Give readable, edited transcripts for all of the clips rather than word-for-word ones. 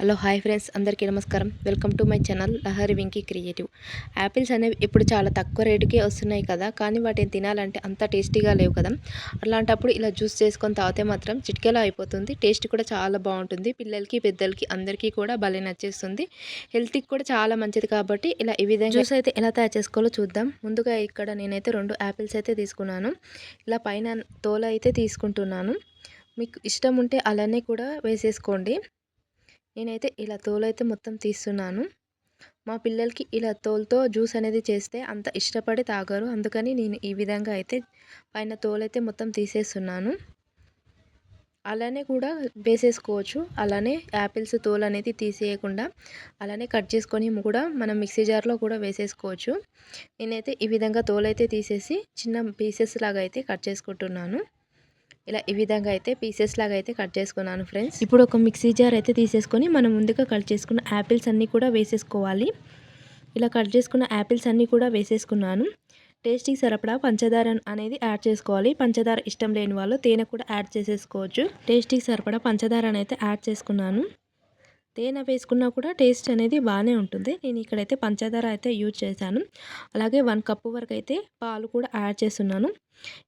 Hello hi friends, అందరికీ నమస్కారం. Welcome to my channel Lahari Venky creative. Apples అనేవి ఇప్పుడు చాలా తక్కువ రేటుకే వస్తున్నాయి కదా, కానీ వాటిని తినాలంటే అంత టేస్టీగా లేవు కదా. అలాంటప్పుడు ఇలా జ్యూస్ చేసుకొని తాగితే మాత్రం చిటికెలో అయిపోతుంది. టేస్ట్ కూడా చాలా బాగుంటుంది. పిల్లలకి పెద్దలకి అందరికీ కూడా భలే నచ్చేస్తుంది. హెల్త్కి కూడా చాలా మంచిది కాబట్టి ఇలా ఈ విధంగా జ్యూస్ అయితే ఎలా తయారు చేసుకోవాలో చూద్దాం. ముందుగా ఇక్కడ నేనైతే 2 యాపిల్స్ అయితే తీసుకున్నాను. ఇలా పైన తోలు అయితే తీసుకుంటున్నాను. మీకు ఇష్టం ఉంటే అలానే కూడా వేసేసుకోండి. నేనైతే ఇలా తోలైతే మొత్తం తీస్తున్నాను. మా పిల్లలకి ఇలా తోలుతో జ్యూస్ అనేది చేస్తే అంత ఇష్టపడి తాగరు. అందుకని నేను ఈ విధంగా అయితే పైన తోలైతే మొత్తం తీసేస్తున్నాను. అలానే కూడా వేసేసుకోవచ్చు. అలానే యాపిల్స్ తోలు అనేది తీసేయకుండా అలానే కట్ చేసుకొని కూడా మనం మిక్సీ జార్లో కూడా వేసేసుకోవచ్చు. నేనైతే ఈ విధంగా తోలైతే తీసేసి చిన్న పీసెస్ లాగా అయితే కట్ చేసుకుంటున్నాను. ఇలా ఈ విధంగా అయితే పీసెస్ లాగా అయితే కట్ చేసుకున్నాను ఫ్రెండ్స్. ఇప్పుడు ఒక మిక్సీ జార్ అయితే తీసేసుకొని మనం ముందుగా కట్ చేసుకున్న యాపిల్స్ అన్నీ కూడా వేసేసుకోవాలి. ఇలా కట్ చేసుకున్న యాపిల్స్ అన్నీ కూడా వేసేసుకున్నాను. టేస్ట్కి సరిపడా పంచదార అనేది యాడ్ చేసుకోవాలి. పంచదార ఇష్టం లేని వాళ్ళు తేనె కూడా యాడ్ చేసేసుకోవచ్చు. టేస్ట్కి సరిపడా పంచదార అయితే యాడ్ చేసుకున్నాను. తేనె వేసుకున్నా కూడా టేస్ట్ అనేది బాగానే ఉంటుంది. నేను ఇక్కడైతే పంచదార అయితే యూజ్ చేశాను. అలాగే 1 కప్పు వరకు అయితే పాలు కూడా యాడ్ చేస్తున్నాను.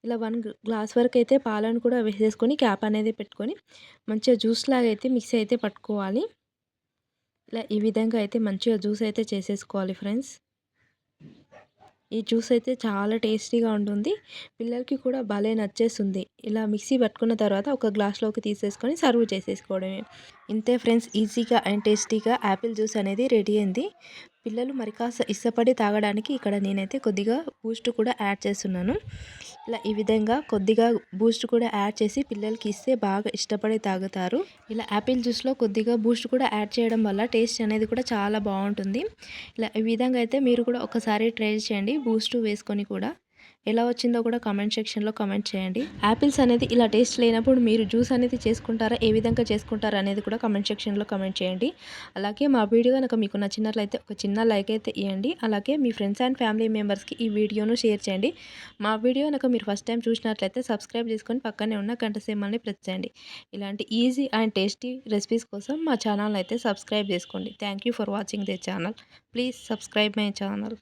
ఇలా 1 గ్లాస్ వరకు అయితే పాలను కూడా వేసేసుకొని క్యాప్ అనేది పెట్టుకొని మంచిగా జ్యూస్ లాగా అయితే మిక్సీ అయితే పట్టుకోవాలి. ఇలా ఈ విధంగా అయితే మంచిగా జ్యూస్ అయితే చేసేసుకోవాలి ఫ్రెండ్స్. ఈ జ్యూస్ అయితే చాలా టేస్టీగా ఉంటుంది. పిల్లలకి కూడా భలే నచ్చేస్తుంది. ఇలా మిక్సీ పట్టుకున్న తర్వాత ఒక గ్లాస్లోకి తీసేసుకొని సర్వ్ చేసేసుకోవడమే. ఇంతే ఫ్రెండ్స్, ఈజీగా అండ్ టేస్టీగా యాపిల్ జ్యూస్ అనేది రెడీ అయింది. పిల్లలు మరి కాస్త ఇష్టపడి తాగడానికి ఇక్కడ నేనైతే కొద్దిగా బూస్ట్ కూడా యాడ్ చేస్తున్నాను. ఇలా ఈ విధంగా కొద్దిగా బూస్ట్ కూడా యాడ్ చేసి పిల్లలకి ఇస్తే బాగా ఇష్టపడి తాగుతారు. ఇలా యాపిల్ జ్యూస్లో కొద్దిగా బూస్ట్ కూడా యాడ్ చేయడం వల్ల టేస్ట్ అనేది కూడా చాలా బాగుంటుంది. ఇలా ఈ విధంగా అయితే మీరు కూడా ఒకసారి ట్రై చేయండి. బూస్ట్ వేసుకొని కూడా ఎలా వచ్చిందో కూడా కామెంట్ సెక్షన్లో కామెంట్ చేయండి. యాపిల్స్ అనేది ఇలా టేస్ట్ లేనప్పుడు మీరు జ్యూస్ అనేది చేసుకుంటారా, ఏ విధంగా చేసుకుంటారా అనేది కూడా కామెంట్ సెక్షన్లో కామెంట్ చేయండి. అలాగే మా వీడియో కనుక మీకు నచ్చినట్లయితే ఒక చిన్న లైక్ అయితే ఇవ్వండి. అలాగే మీ ఫ్రెండ్స్ అండ్ ఫ్యామిలీ మెంబర్స్కి ఈ వీడియోను షేర్ చేయండి. మా వీడియో కనుక మీరు ఫస్ట్ టైం చూసినట్లయితే సబ్స్క్రైబ్ చేసుకొని పక్కనే ఉన్న గంట సింబల్ని ప్రెస్ చేయండి. ఇలాంటి ఈజీ అండ్ టేస్టీ రెసిపీస్ కోసం మా ఛానల్ అయితే సబ్స్క్రైబ్ చేసుకోండి. Thank you for watching the channel. Please subscribe my channel.